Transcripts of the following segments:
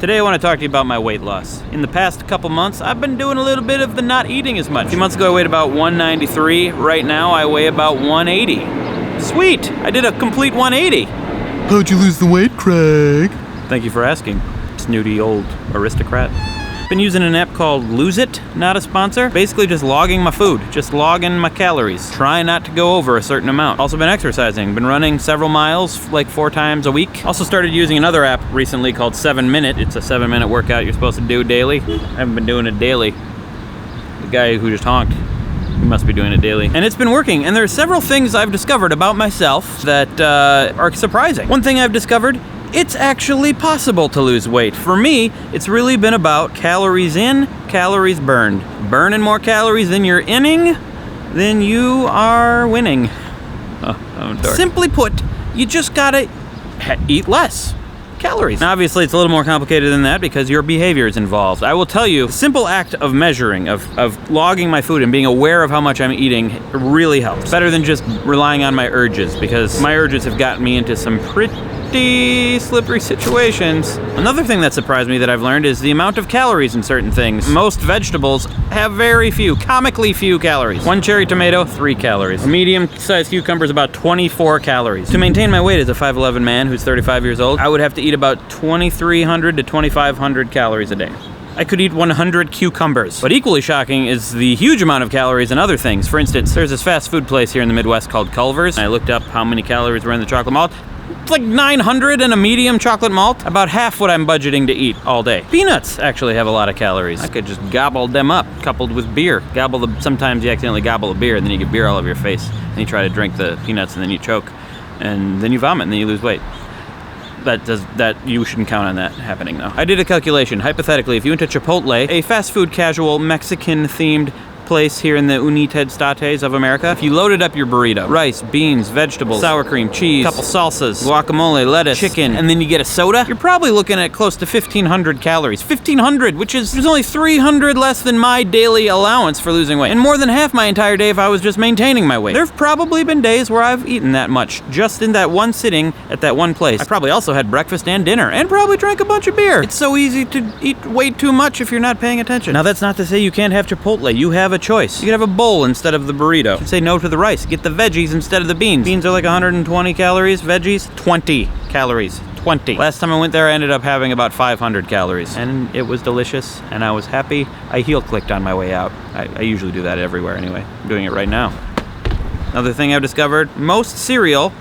Today I want to talk to you about my weight loss. In the past couple months, I've been doing a little bit of the not eating as much. A few months ago I weighed about 193. Right now I weigh about 180. Sweet! I did a complete 180. How'd you lose the weight, Craig? Thank you for asking, snooty old aristocrat. Been using an app called Lose It, not a sponsor. Basically just logging my food, just logging my calories. Try not to go over a certain amount. Also been exercising, been running several miles, like 4 times a week. Also started using another app recently called 7 Minute. It's a 7-minute workout you're supposed to do daily. I haven't been doing it daily. The guy who just honked, he must be doing it daily. And it's been working, and there are several things I've discovered about myself that are surprising. One thing I've discovered, it's actually possible to lose weight. For me, it's really been about calories in, calories burned. Burning more calories than you're inning, then you are winning. Simply put, you just gotta eat less calories. Now, obviously, it's a little more complicated than that because your behavior is involved. I will tell you, the simple act of measuring, of logging my food and being aware of how much I'm eating really helps. Better than just relying on my urges, because my urges have gotten me into some pretty slippery situations. Another thing that surprised me that I've learned is the amount of calories in certain things. Most vegetables have very few, comically few calories. 1 cherry tomato, 3 calories. A medium-sized cucumber is about 24 calories. To maintain my weight as a 5'11" man who's 35 years old, I would have to eat about 2,300 to 2,500 calories a day. I could eat 100 cucumbers. But equally shocking is the huge amount of calories in other things. For instance, there's this fast food place here in the Midwest called Culver's. I looked up how many calories were in the chocolate malt. It's like 900 in a medium chocolate malt. About half what I'm budgeting to eat all day. Peanuts actually have a lot of calories. I could just gobble them up, coupled with beer. Sometimes you accidentally gobble a beer and then you get beer all over your face. And you try to drink the peanuts and then you choke. And then you vomit and then you lose weight. You shouldn't count on that happening though. I did a calculation. Hypothetically, if you went to Chipotle, a fast food casual Mexican themed place here in the United States of America, if you loaded up your burrito, rice, beans, vegetables, sour cream, cheese, couple salsas, guacamole, lettuce, chicken, and then you get a soda, you're probably looking at close to 1,500 calories. 1,500, which is only 300 less than my daily allowance for losing weight. And more than half my entire day if I was just maintaining my weight. There have probably been days where I've eaten that much, just in that one sitting at that one place. I probably also had breakfast and dinner, and probably drank a bunch of beer. It's so easy to eat way too much if you're not paying attention. Now that's not to say you can't have Chipotle. You have a choice. You could have a bowl instead of the burrito. You could say no to the rice. Get the veggies instead of the beans. Beans are like 120 calories. Veggies, 20 calories. 20. Last time I went there, I ended up having about 500 calories. And it was delicious, and I was happy. I heel-clicked on my way out. I usually do that everywhere anyway. I'm doing it right now. Another thing I've discovered, most cereal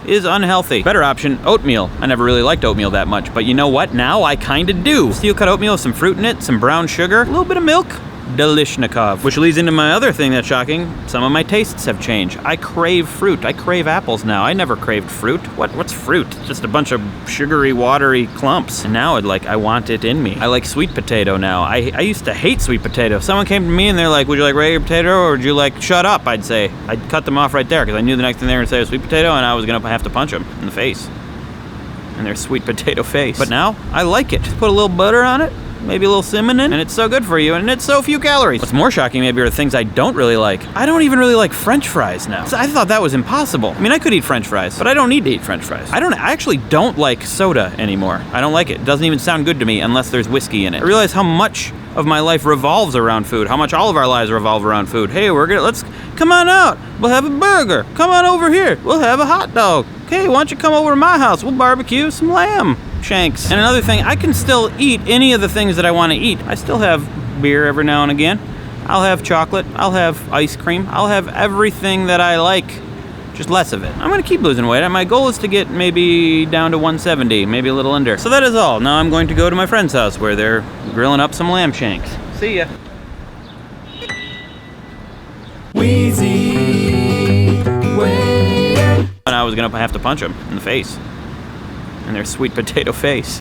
is unhealthy. Better option, oatmeal. I never really liked oatmeal that much, but you know what? Now I kinda do. Steel-cut oatmeal with some fruit in it, some brown sugar, a little bit of milk. Delishnikov. Which leads into my other thing that's shocking. Some of my tastes have changed. I crave fruit. I crave apples now. I never craved fruit. What's fruit? Just a bunch of sugary, watery clumps. And now I want it in me. I like sweet potato now. I used to hate sweet potato. If someone came to me and they're like, would you like regular potato or would you like shut up? I'd say. I'd cut them off right there because I knew the next thing they were going to say was sweet potato and I was going to have to punch them in the face. In their sweet potato face. But now, I like it. Just put a little butter on it. Maybe a little cinnamon, and it's so good for you, and it's so few calories. What's more shocking maybe are the things I don't really like. I don't even really like French fries now. I thought that was impossible. I mean, I could eat French fries, but I don't need to eat French fries. I actually don't like soda anymore. I don't like it. It doesn't even sound good to me unless there's whiskey in it. I realize how much of my life revolves around food, how much all of our lives revolve around food. Hey, let's come on out. We'll have a burger. Come on over here. We'll have a hot dog. Okay, why don't you come over to my house? We'll barbecue some lamb shanks. And another thing, I can still eat any of the things that I want to eat. I still have beer every now and again. I'll have chocolate. I'll have ice cream. I'll have everything that I like, just less of it. I'm going to keep losing weight. My goal is to get maybe down to 170, maybe a little under. So that is all. Now I'm going to go to my friend's house where they're grilling up some lamb shanks. See ya. WheezyWaiter. And I was going to have to punch them in the face. In their sweet potato face.